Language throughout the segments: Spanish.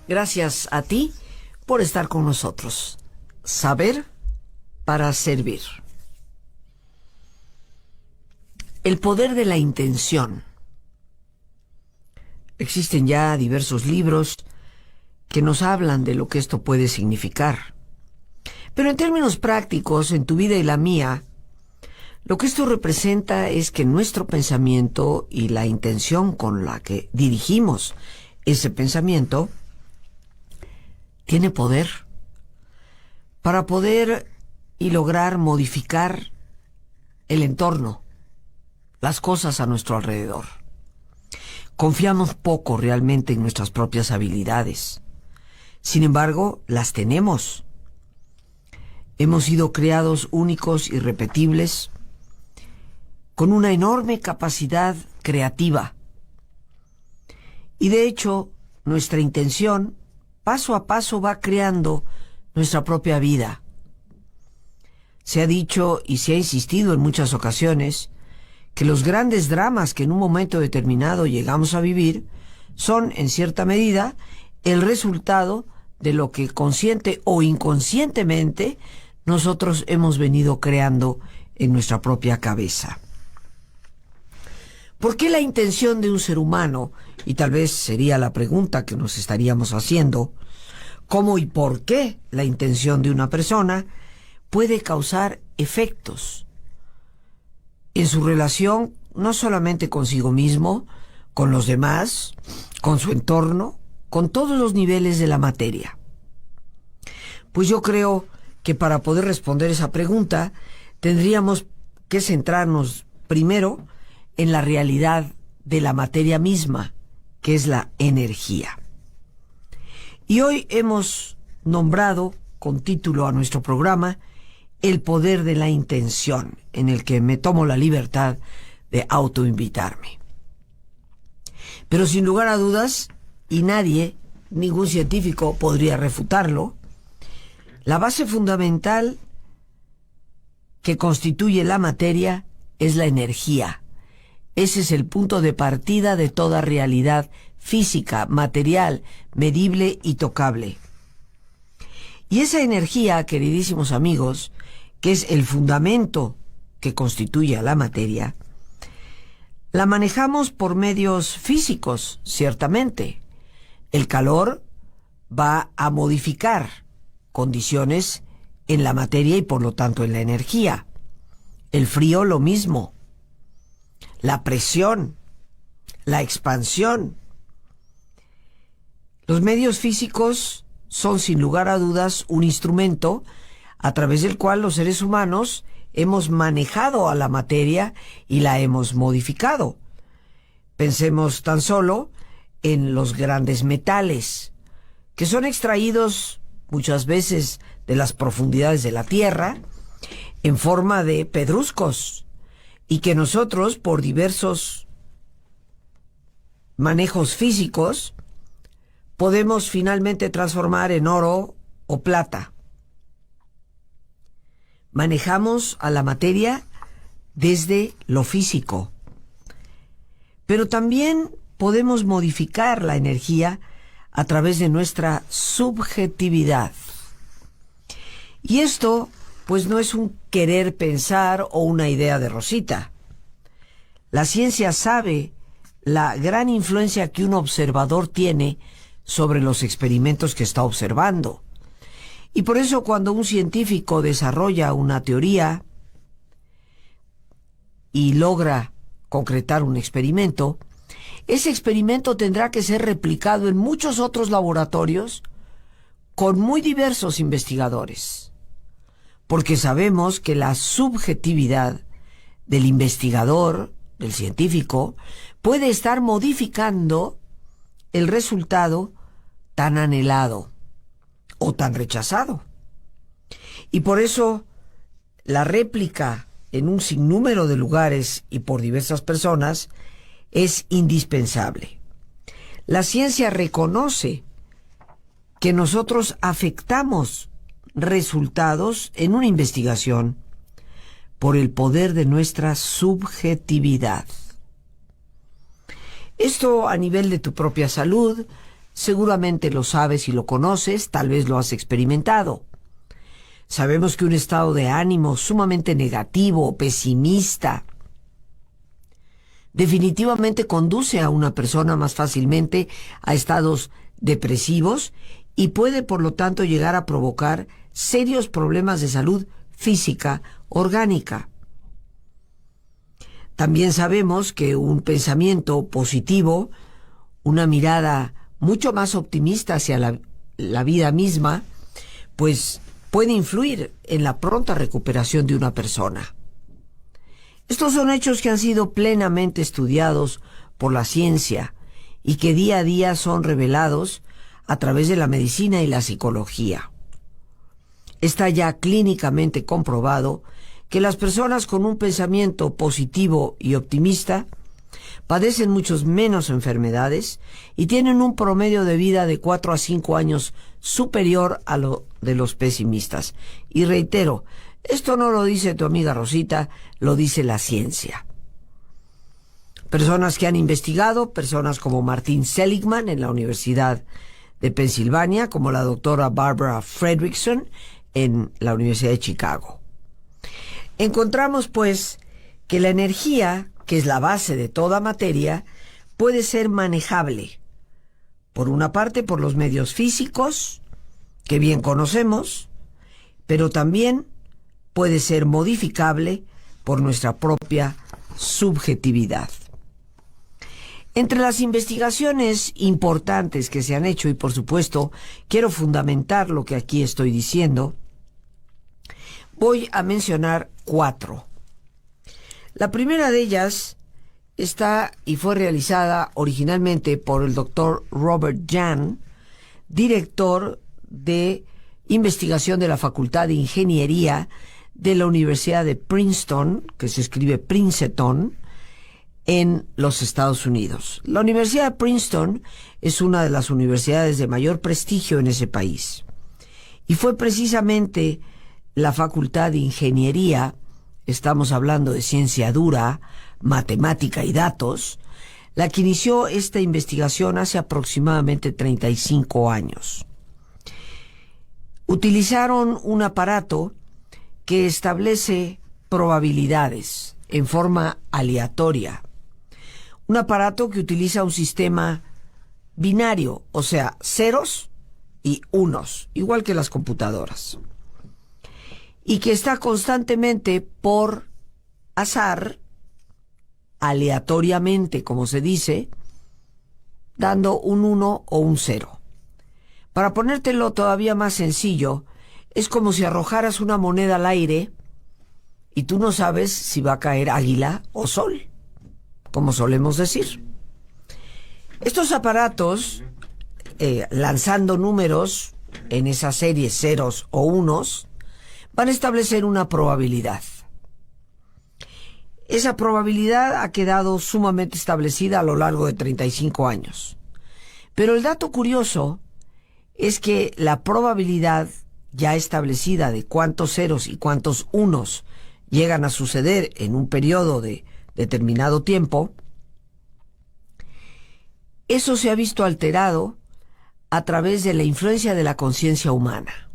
Gracias a ti por estar con nosotros. Saber para servir. El poder de la intención. Existen ya diversos libros que nos hablan de lo que esto puede significar. Pero en términos prácticos, en tu vida y la mía, lo que esto representa es que nuestro pensamiento y la intención con la que dirigimos ese pensamiento tiene poder para poder y lograr modificar el entorno, las cosas a nuestro alrededor. Confiamos poco realmente en nuestras propias habilidades. Sin embargo, las tenemos. Hemos sido creados únicos, irrepetibles, con una enorme capacidad creativa. Y de hecho, nuestra intención, paso a paso, va creando nuestra propia vida. Se ha dicho y se ha insistido en muchas ocasiones que los grandes dramas que en un momento determinado llegamos a vivir son, en cierta medida, el resultado de lo que consciente o inconscientemente nosotros hemos venido creando en nuestra propia cabeza. ¿Por qué la intención de un ser humano, y tal vez sería la pregunta que nos estaríamos haciendo, cómo y por qué la intención de una persona puede causar efectos en su relación no solamente consigo mismo, con los demás, con su entorno, con todos los niveles de la materia? Pues yo creo que para poder responder esa pregunta tendríamos que centrarnos primero en la realidad de la materia misma, que es la energía. Y hoy hemos nombrado con título a nuestro programa El poder de la intención, en el que me tomo la libertad de autoinvitarme. Pero sin lugar a dudas, y nadie, ningún científico podría refutarlo, la base fundamental que constituye la materia es la energía. Ese es el punto de partida de toda realidad física, material, medible y tocable. Y esa energía, queridísimos amigos, que es el fundamento que constituye a la materia, la manejamos por medios físicos, ciertamente. El calor va a modificar condiciones en la materia y por lo tanto en la energía. El frío lo mismo. La presión, la expansión. Los medios físicos son sin lugar a dudas un instrumento a través del cual los seres humanos hemos manejado a la materia y la hemos modificado. Pensemos tan solo en los grandes metales, que son extraídos muchas veces de las profundidades de la tierra en forma de pedruscos, y que nosotros, por diversos manejos físicos, podemos finalmente transformar en oro o plata. Manejamos a la materia desde lo físico, pero también podemos modificar la energía a través de nuestra subjetividad. Y esto, pues, no es un querer pensar o una idea de Rosita. La ciencia sabe la gran influencia que un observador tiene sobre los experimentos que está observando. Y por eso cuando un científico desarrolla una teoría y logra concretar un experimento, ese experimento tendrá que ser replicado en muchos otros laboratorios con muy diversos investigadores, porque sabemos que la subjetividad del investigador, del científico, puede estar modificando el resultado tan anhelado o tan rechazado. Y por eso la réplica en un sinnúmero de lugares y por diversas personas es indispensable. La ciencia reconoce que nosotros afectamos resultados en una investigación por el poder de nuestra subjetividad. Esto a nivel de tu propia salud seguramente lo sabes y lo conoces, tal vez lo has experimentado. Sabemos que un estado de ánimo sumamente negativo o pesimista definitivamente conduce a una persona más fácilmente a estados depresivos y puede, por lo tanto, llegar a provocar serios problemas de salud física orgánica. También sabemos que un pensamiento positivo, una mirada mucho más optimista hacia la vida misma, pues puede influir en la pronta recuperación de una persona. Estos son hechos que han sido plenamente estudiados por la ciencia y que día a día son revelados a través de la medicina y la psicología. Está ya clínicamente comprobado que las personas con un pensamiento positivo y optimista padecen muchos menos enfermedades y tienen un promedio de vida de 4 a 5 años superior a lo de los pesimistas. Y reitero, esto no lo dice tu amiga Rosita, lo dice la ciencia. Personas que han investigado, personas como Martin Seligman en la Universidad de Pensilvania, como la doctora Barbara Fredrickson en la Universidad de Chicago. Encontramos, pues, que la energía, que es la base de toda materia, puede ser manejable. Por una parte, por los medios físicos, que bien conocemos, pero también puede ser modificable por nuestra propia subjetividad. Entre las investigaciones importantes que se han hecho, y por supuesto quiero fundamentar lo que aquí estoy diciendo, voy a mencionar 4. La primera de ellas está y fue realizada originalmente por el doctor Robert Jahn, director de investigación de la Facultad de Ingeniería de la Universidad de Princeton, que se escribe Princeton, en los Estados Unidos. La Universidad de Princeton es una de las universidades de mayor prestigio en ese país. Y fue precisamente la Facultad de Ingeniería, estamos hablando de ciencia dura, matemática y datos, la que inició esta investigación hace aproximadamente 35 años. Utilizaron un aparato que establece probabilidades en forma aleatoria. Un aparato que utiliza un sistema binario, o sea, ceros y unos, igual que las computadoras. Y que está constantemente por azar, aleatoriamente, como se dice, dando un 1 o un 0. Para ponértelo todavía más sencillo, es como si arrojaras una moneda al aire y tú no sabes si va a caer águila o sol, como solemos decir. Estos aparatos, lanzando números en esa serie ceros o unos, van a establecer una probabilidad. Esa probabilidad ha quedado sumamente establecida a lo largo de 35 años. Pero el dato curioso es que la probabilidad ya establecida de cuántos ceros y cuántos unos llegan a suceder en un periodo de determinado tiempo, eso se ha visto alterado a través de la influencia de la conciencia humana.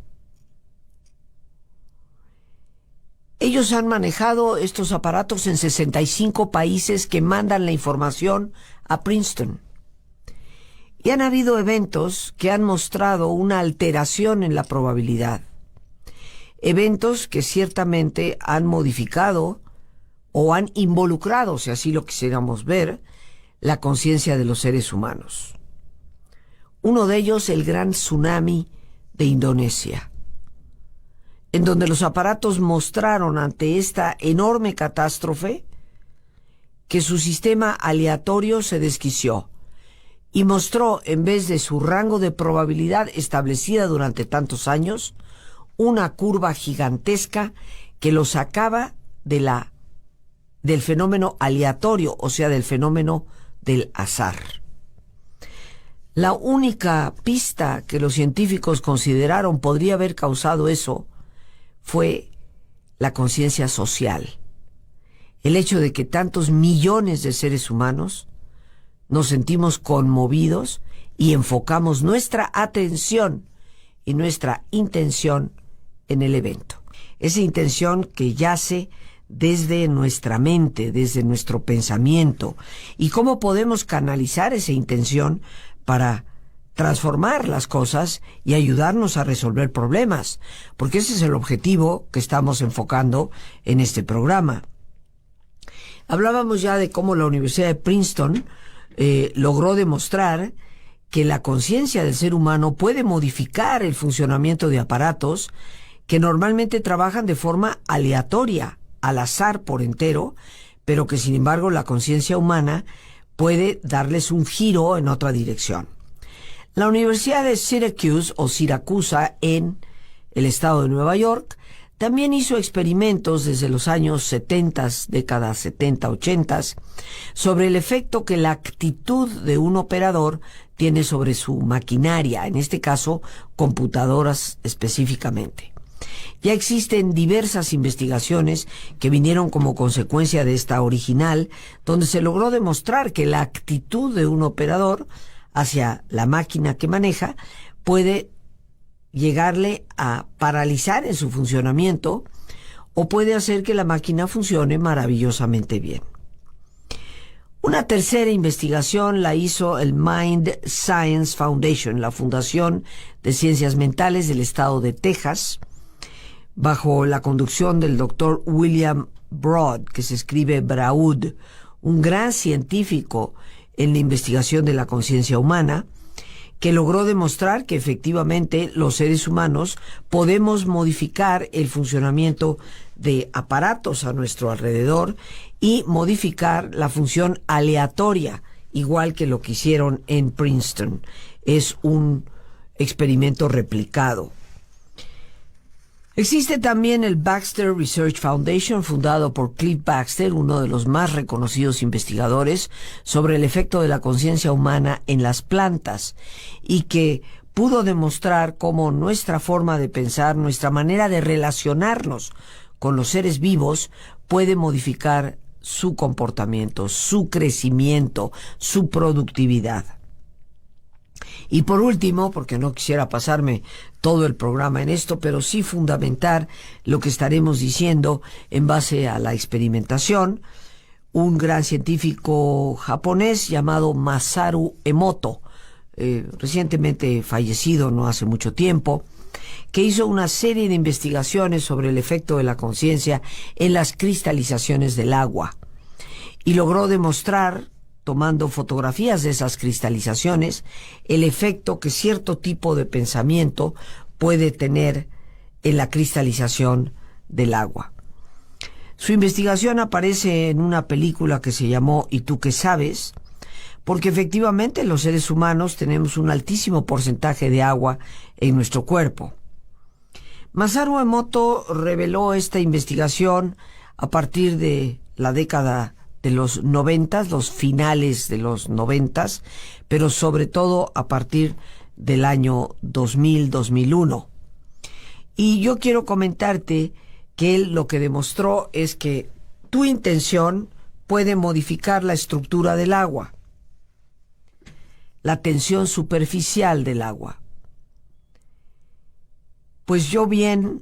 Ellos han manejado estos aparatos en 65 países que mandan la información a Princeton. Y han habido eventos que han mostrado una alteración en la probabilidad. Eventos que ciertamente han modificado o han involucrado, si así lo quisiéramos ver, la conciencia de los seres humanos. Uno de ellos, el gran tsunami de Indonesia, en donde los aparatos mostraron ante esta enorme catástrofe que su sistema aleatorio se desquició y mostró, en vez de su rango de probabilidad establecida durante tantos años, una curva gigantesca que lo sacaba del fenómeno aleatorio, o sea, del fenómeno del azar. La única pista que los científicos consideraron podría haber causado eso fue la conciencia social. El hecho de que tantos millones de seres humanos nos sentimos conmovidos y enfocamos nuestra atención y nuestra intención en el evento. Esa intención que yace desde nuestra mente, desde nuestro pensamiento, y cómo podemos canalizar esa intención para transformar las cosas y ayudarnos a resolver problemas, porque ese es el objetivo que estamos enfocando en este programa. Hablábamos ya de cómo la Universidad de Princeton logró demostrar que la conciencia del ser humano puede modificar el funcionamiento de aparatos que normalmente trabajan de forma aleatoria, al azar por entero, pero que sin embargo la conciencia humana puede darles un giro en otra dirección. La Universidad de Syracuse o Siracusa en el estado de Nueva York también hizo experimentos desde los años 70, décadas 70, 80, sobre el efecto que la actitud de un operador tiene sobre su maquinaria, en este caso computadoras específicamente. Ya existen diversas investigaciones que vinieron como consecuencia de esta original, donde se logró demostrar que la actitud de un operador hacia la máquina que maneja puede llegarle a paralizar en su funcionamiento o puede hacer que la máquina funcione maravillosamente bien. Una tercera investigación la hizo el Mind Science Foundation, la Fundación de Ciencias Mentales del estado de Texas, bajo la conducción del doctor William Broad, que se escribe Braud, un gran científico en la investigación de la conciencia humana, que logró demostrar que efectivamente los seres humanos podemos modificar el funcionamiento de aparatos a nuestro alrededor y modificar la función aleatoria, igual que lo que hicieron en Princeton. Es un experimento replicado. Existe también el Baxter Research Foundation, fundado por Cliff Baxter, uno de los más reconocidos investigadores sobre el efecto de la conciencia humana en las plantas, y que pudo demostrar cómo nuestra forma de pensar, nuestra manera de relacionarnos con los seres vivos puede modificar su comportamiento, su crecimiento, su productividad. Y por último, porque no quisiera pasarme todo el programa en esto, pero sí fundamentar lo que estaremos diciendo en base a la experimentación, un gran científico japonés llamado Masaru Emoto, recientemente fallecido no hace mucho tiempo, que hizo una serie de investigaciones sobre el efecto de la conciencia en las cristalizaciones del agua y logró demostrar, tomando fotografías de esas cristalizaciones, el efecto que cierto tipo de pensamiento puede tener en la cristalización del agua. Su investigación aparece en una película que se llamó ¿Y tú qué sabes?, porque efectivamente los seres humanos tenemos un altísimo porcentaje de agua en nuestro cuerpo. Masaru Emoto reveló esta investigación a partir de la década de los 90, los finales de los 90, pero sobre todo a partir del año 2000-2001. Y yo quiero comentarte que él lo que demostró es que tu intención puede modificar la estructura del agua, la tensión superficial del agua. Pues yo bien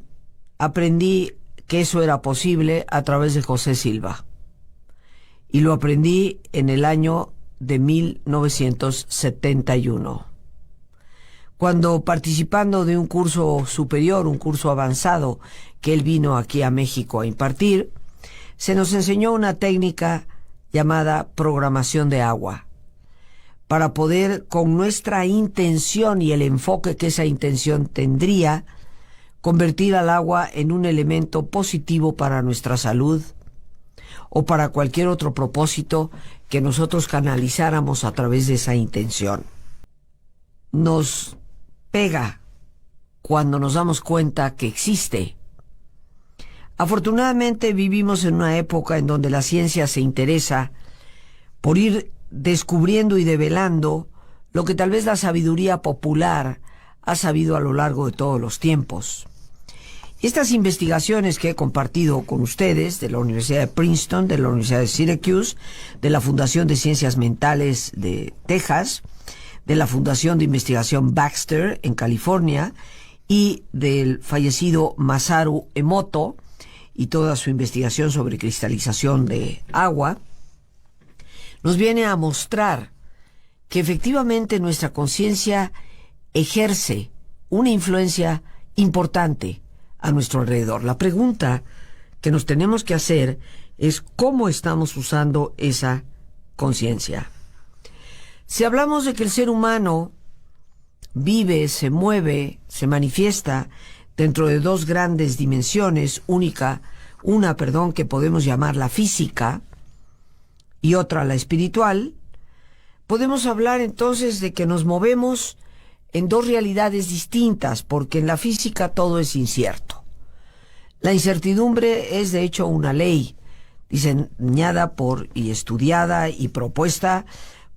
aprendí que eso era posible a través de José Silva. Y lo aprendí en el año de 1971. Cuando, participando de un curso superior, un curso avanzado, que él vino aquí a México a impartir, se nos enseñó una técnica llamada programación de agua, para poder, con nuestra intención y el enfoque que esa intención tendría, convertir al agua en un elemento positivo para nuestra salud, o para cualquier otro propósito que nosotros canalizáramos a través de esa intención. Nos pega cuando nos damos cuenta que existe. Afortunadamente vivimos en una época en donde la ciencia se interesa por ir descubriendo y develando lo que tal vez la sabiduría popular ha sabido a lo largo de todos los tiempos. Estas investigaciones que he compartido con ustedes de la Universidad de Princeton, de la Universidad de Syracuse, de la Fundación de Ciencias Mentales de Texas, de la Fundación de Investigación Baxter en California y del fallecido Masaru Emoto y toda su investigación sobre cristalización de agua, nos viene a mostrar que efectivamente nuestra conciencia ejerce una influencia importante a nuestro alrededor. La pregunta que nos tenemos que hacer es cómo estamos usando esa conciencia. Si hablamos de que el ser humano vive, se mueve, se manifiesta dentro de dos grandes dimensiones, una que podemos llamar la física y otra la espiritual, podemos hablar entonces de que nos movemos en dos realidades distintas, porque en la física todo es incierto. La incertidumbre es de hecho una ley diseñada y estudiada y propuesta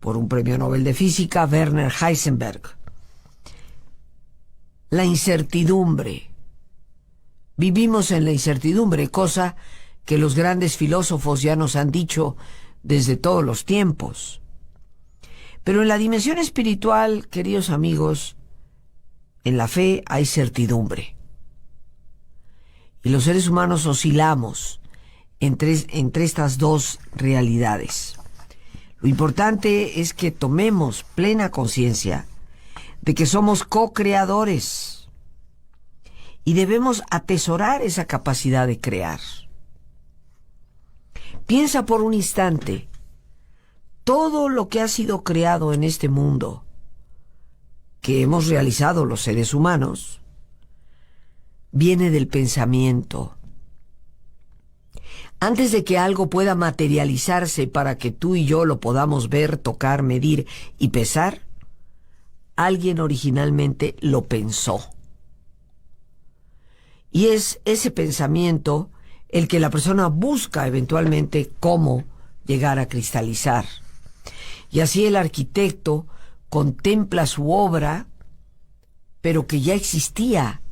por un premio Nobel de Física, Werner Heisenberg. La incertidumbre. Vivimos en la incertidumbre, cosa que los grandes filósofos ya nos han dicho desde todos los tiempos. Pero en la dimensión espiritual, queridos amigos, en la fe hay certidumbre. Y los seres humanos oscilamos entre estas dos realidades. Lo importante es que tomemos plena conciencia de que somos co-creadores y debemos atesorar esa capacidad de crear. Piensa por un instante, todo lo que ha sido creado en este mundo, que hemos realizado los seres humanos, viene del pensamiento. Antes de que algo pueda materializarse para que tú y yo lo podamos ver, tocar, medir y pesar, alguien originalmente lo pensó. Y es ese pensamiento el que la persona busca eventualmente cómo llegar a cristalizar. Y así el arquitecto contempla su obra, pero que ya existía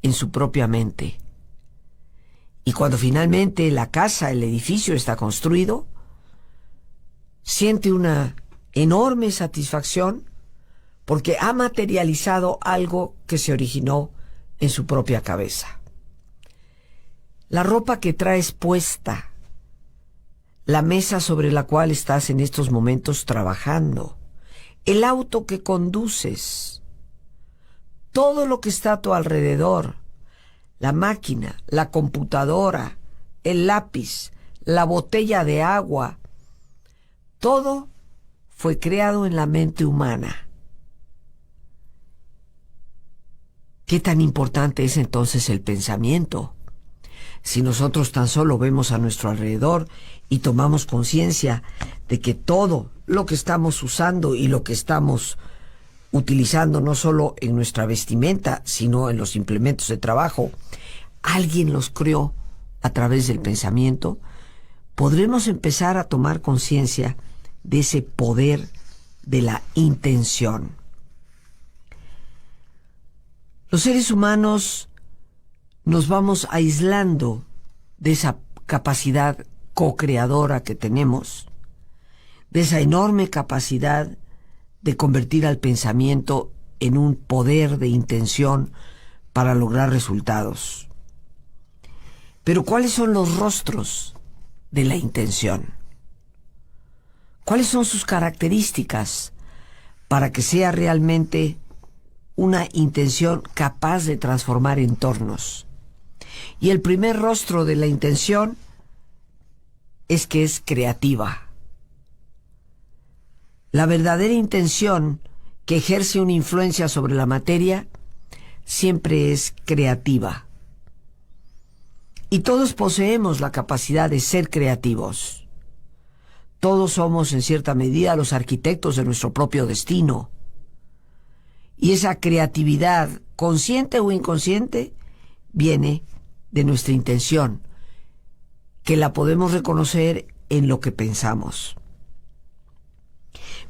en su propia mente. Y cuando finalmente la casa, el edificio está construido, siente una enorme satisfacción porque ha materializado algo que se originó en su propia cabeza. La ropa que traes puesta, la mesa sobre la cual estás en estos momentos trabajando, el auto que conduces, todo lo que está a tu alrededor, la máquina, la computadora, el lápiz, la botella de agua, todo fue creado en la mente humana. ¿Qué tan importante es entonces el pensamiento? Si nosotros tan solo vemos a nuestro alrededor y tomamos conciencia de que todo lo que estamos usando y lo que estamos utilizando, no solo en nuestra vestimenta, sino en los implementos de trabajo, alguien los creó a través del pensamiento, podremos empezar a tomar conciencia de ese poder de la intención. Los seres humanos nos vamos aislando de esa capacidad co-creadora que tenemos, de esa enorme capacidad de convertir al pensamiento en un poder de intención para lograr resultados. Pero ¿cuáles son los rostros de la intención? ¿Cuáles son sus características para que sea realmente una intención capaz de transformar entornos? Y el primer rostro de la intención es que es creativa. La verdadera intención que ejerce una influencia sobre la materia siempre es creativa. Y todos poseemos la capacidad de ser creativos. Todos somos en cierta medida los arquitectos de nuestro propio destino. Y esa creatividad, consciente o inconsciente, viene de nuestra intención, que la podemos reconocer en lo que pensamos.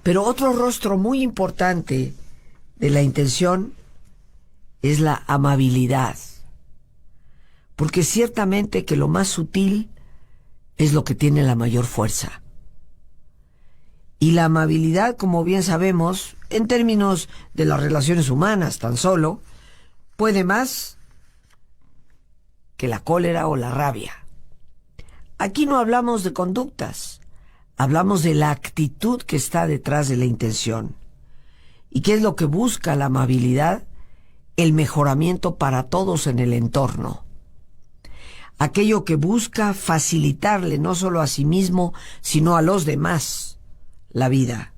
Pero otro rostro muy importante de la intención es la amabilidad, porque ciertamente que lo más sutil es lo que tiene la mayor fuerza. Y la amabilidad, como bien sabemos, en términos de las relaciones humanas tan solo, puede más que la cólera o la rabia. Aquí no hablamos de conductas, hablamos de la actitud que está detrás de la intención. ¿Y qué es lo que busca la amabilidad? El mejoramiento para todos en el entorno. Aquello que busca facilitarle no solo a sí mismo, sino a los demás la vida,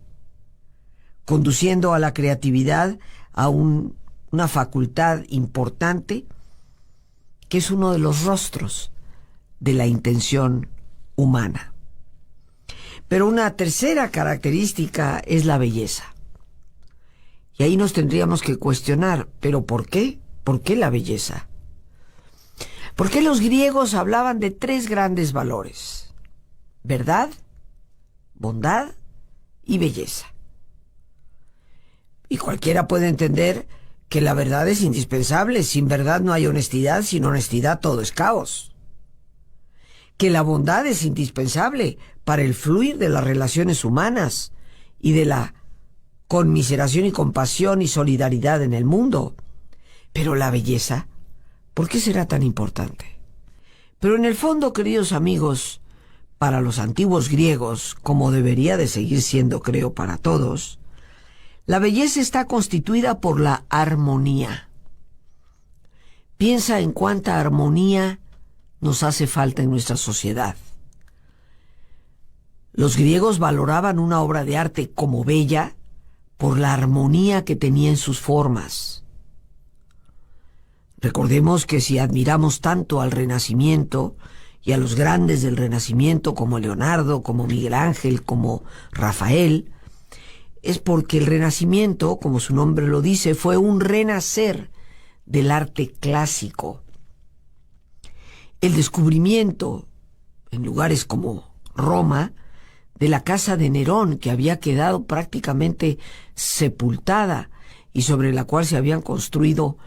conduciendo a la creatividad, a una facultad importante que es uno de los rostros de la intención humana. Pero una tercera característica es la belleza. Y ahí nos tendríamos que cuestionar, ¿pero por qué? ¿Por qué la belleza? ¿Por qué los griegos hablaban de tres grandes valores? Verdad, bondad y belleza. Y cualquiera puede entender que la verdad es indispensable. Sin verdad no hay honestidad, sin honestidad todo es caos. Que la bondad es indispensable para el fluir de las relaciones humanas y de la conmiseración y compasión y solidaridad en el mundo. Pero la belleza, ¿por qué será tan importante? Pero en el fondo, queridos amigos, para los antiguos griegos, como debería de seguir siendo, creo, para todos, la belleza está constituida por la armonía. Piensa en cuánta armonía nos hace falta en nuestra sociedad. Los griegos valoraban una obra de arte como bella por la armonía que tenía en sus formas. Recordemos que si admiramos tanto al Renacimiento y a los grandes del Renacimiento como Leonardo, como Miguel Ángel, como Rafael, es porque el Renacimiento, como su nombre lo dice, fue un renacer del arte clásico. El descubrimiento, en lugares como Roma, de la casa de Nerón, que había quedado prácticamente sepultada y sobre la cual se habían construido,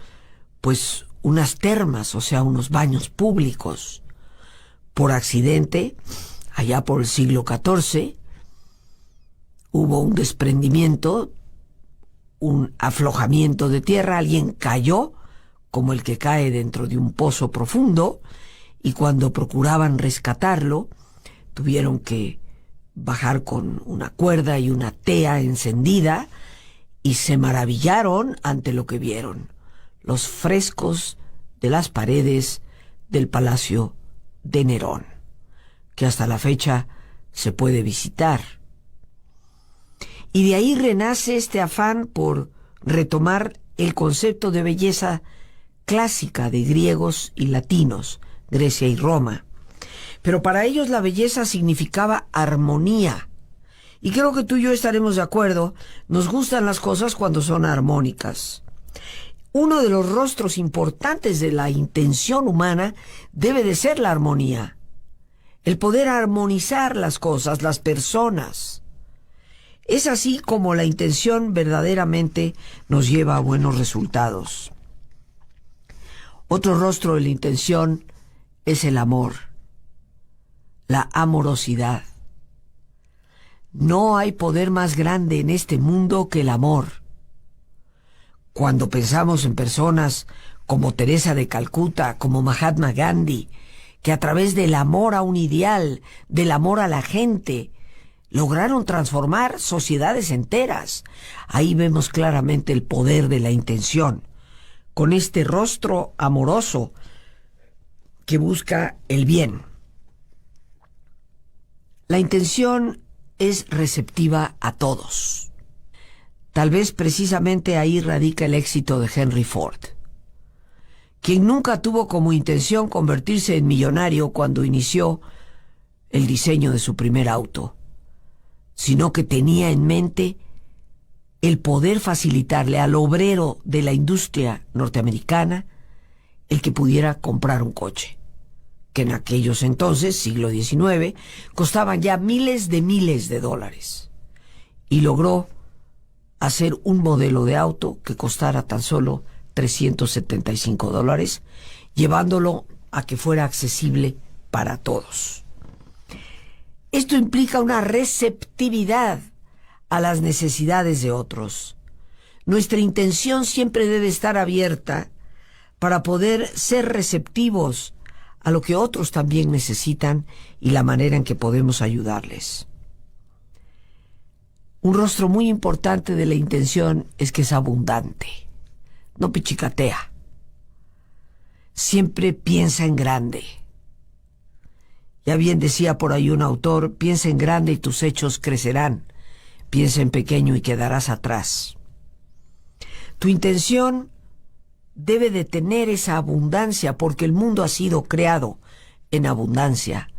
pues, unas termas, o sea, unos baños públicos. Por accidente, allá por el siglo XIV, hubo un desprendimiento, un aflojamiento de tierra, alguien cayó, como el que cae dentro de un pozo profundo, y cuando procuraban rescatarlo, tuvieron que bajar con una cuerda y una tea encendida, y se maravillaron ante lo que vieron: los frescos de las paredes del Palacio de Nerón, que hasta la fecha se puede visitar. Y de ahí renace este afán por retomar el concepto de belleza clásica de griegos y latinos, Grecia y Roma. Pero para ellos la belleza significaba armonía. Y creo que tú y yo estaremos de acuerdo, nos gustan las cosas cuando son armónicas. Uno de los rostros importantes de la intención humana debe de ser la armonía. El poder armonizar las cosas, las personas. Es así como la intención verdaderamente nos lleva a buenos resultados. Otro rostro de la intención es el amor, la amorosidad. No hay poder más grande en este mundo que el amor. Cuando pensamos en personas como Teresa de Calcuta, como Mahatma Gandhi, que a través del amor a un ideal, del amor a la gente, lograron transformar sociedades enteras, ahí vemos claramente el poder de la intención, con este rostro amoroso que busca el bien. La intención es receptiva a todos. Tal vez precisamente ahí radica el éxito de Henry Ford, quien nunca tuvo como intención convertirse en millonario cuando inició el diseño de su primer auto, sino que tenía en mente el poder facilitarle al obrero de la industria norteamericana el que pudiera comprar un coche, que en aquellos entonces, siglo XIX, costaban ya miles de dólares. Y logró hacer un modelo de auto que costara tan solo $375, llevándolo a que fuera accesible para todos. Esto implica una receptividad a las necesidades de otros. Nuestra intención siempre debe estar abierta para poder ser receptivos a lo que otros también necesitan y la manera en que podemos ayudarles. Un rostro muy importante de la intención es que es abundante, no pichicatea. Siempre piensa en grande. Ya bien decía por ahí un autor, piensa en grande y tus hechos crecerán. Piensa en pequeño y quedarás atrás. Tu intención debe de tener esa abundancia porque el mundo ha sido creado en abundancia.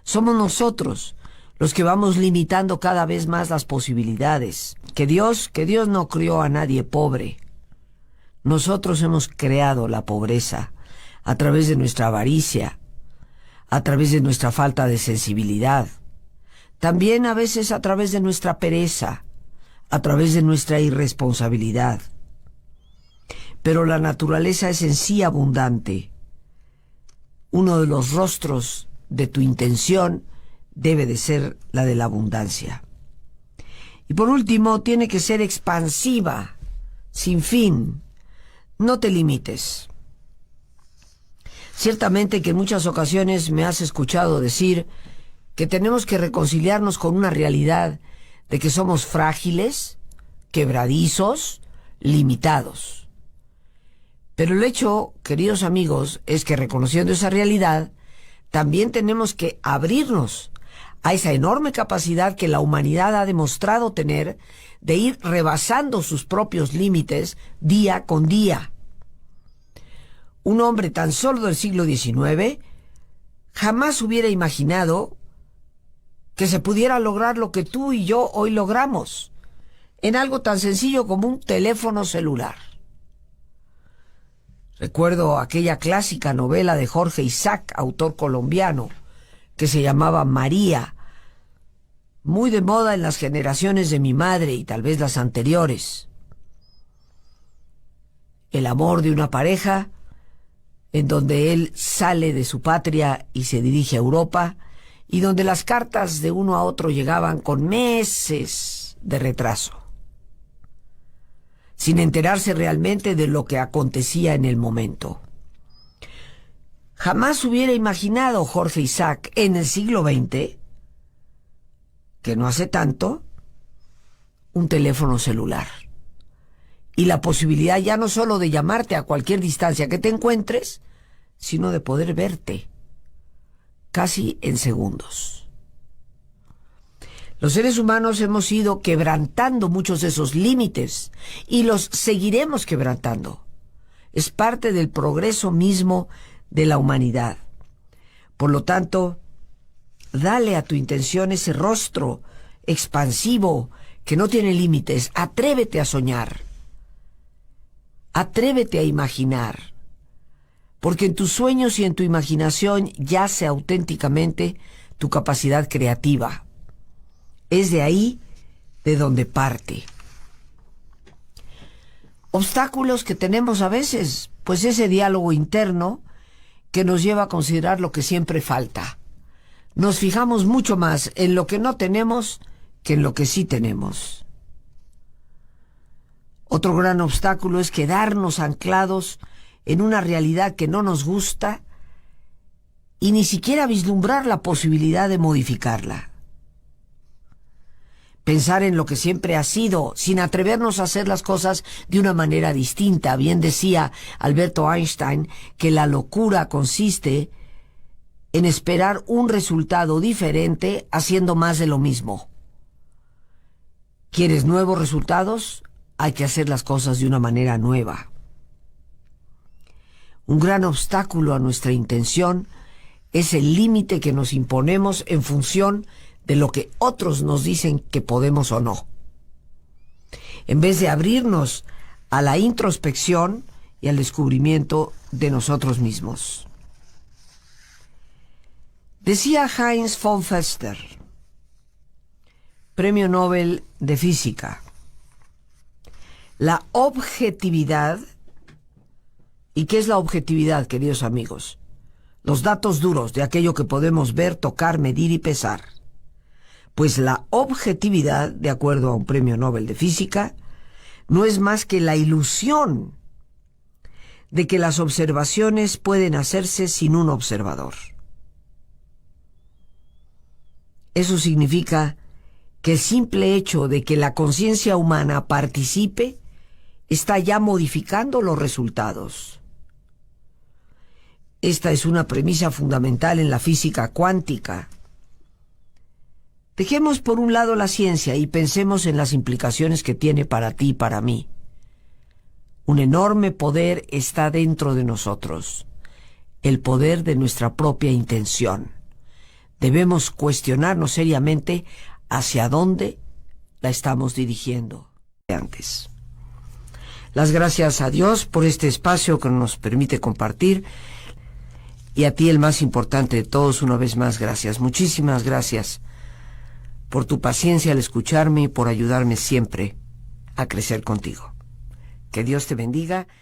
Somos nosotros los que vamos limitando cada vez más las posibilidades. Que Dios no crió a nadie pobre. Nosotros hemos creado la pobreza a través de nuestra avaricia, a través de nuestra falta de sensibilidad, también a veces a través de nuestra pereza, a través de nuestra irresponsabilidad. Pero la naturaleza es en sí abundante. Uno de los rostros de tu intención debe de ser la de la abundancia. Y por último, tiene que ser expansiva, sin fin. No te limites. Ciertamente que en muchas ocasiones me has escuchado decir que tenemos que reconciliarnos con una realidad de que somos frágiles, quebradizos, limitados. Pero el hecho, queridos amigos, es que reconociendo esa realidad, también tenemos que abrirnos a esa enorme capacidad que la humanidad ha demostrado tener de ir rebasando sus propios límites día con día. Un hombre tan solo del siglo XIX jamás hubiera imaginado que se pudiera lograr lo que tú y yo hoy logramos en algo tan sencillo como un teléfono celular. Recuerdo aquella clásica novela de Jorge Isaac, autor colombiano, que se llamaba María, muy de moda en las generaciones de mi madre y tal vez las anteriores. El amor de una pareja en donde él sale de su patria y se dirige a Europa, y donde las cartas de uno a otro llegaban con meses de retraso, sin enterarse realmente de lo que acontecía en el momento. Jamás hubiera imaginado Jorge Isaac en el siglo XX, que no hace tanto, un teléfono celular. Y la posibilidad ya no solo de llamarte a cualquier distancia que te encuentres, sino de poder verte casi en segundos. Los seres humanos hemos ido quebrantando muchos de esos límites y los seguiremos quebrantando. Es parte del progreso mismo de la humanidad. Por lo tanto, dale a tu intención ese rostro expansivo que no tiene límites. Atrévete a soñar. Atrévete a imaginar, porque en tus sueños y en tu imaginación yace auténticamente tu capacidad creativa. Es de ahí de donde parte. Obstáculos que tenemos a veces, pues ese diálogo interno que nos lleva a considerar lo que siempre falta. Nos fijamos mucho más en lo que no tenemos que en lo que sí tenemos. Otro gran obstáculo es quedarnos anclados en una realidad que no nos gusta y ni siquiera vislumbrar la posibilidad de modificarla. Pensar en lo que siempre ha sido, sin atrevernos a hacer las cosas de una manera distinta. Bien decía Alberto Einstein que la locura consiste en esperar un resultado diferente haciendo más de lo mismo. ¿Quieres nuevos resultados? Hay que hacer las cosas de una manera nueva. Un gran obstáculo a nuestra intención es el límite que nos imponemos en función de lo que otros nos dicen que podemos o no. En vez de abrirnos a la introspección y al descubrimiento de nosotros mismos. Decía Heinz von Förster, Premio Nobel de Física, la objetividad. ¿Y qué es la objetividad, queridos amigos? Los datos duros de aquello que podemos ver, tocar, medir y pesar. pues la objetividad, de acuerdo a un premio Nobel de Física, no es más que la ilusión de que las observaciones pueden hacerse sin un observador. Eso significa que el simple hecho de que la conciencia humana participe está ya modificando los resultados. Esta es una premisa fundamental en la física cuántica. Dejemos por un lado la ciencia y pensemos en las implicaciones que tiene para ti y para mí. Un enorme poder está dentro de nosotros, el poder de nuestra propia intención. Debemos cuestionarnos seriamente hacia dónde la estamos dirigiendo. Antes. Las gracias a Dios por este espacio que nos permite compartir, y a ti, el más importante de todos, una vez más, gracias. Muchísimas gracias por tu paciencia al escucharme y por ayudarme siempre a crecer contigo. Que Dios te bendiga.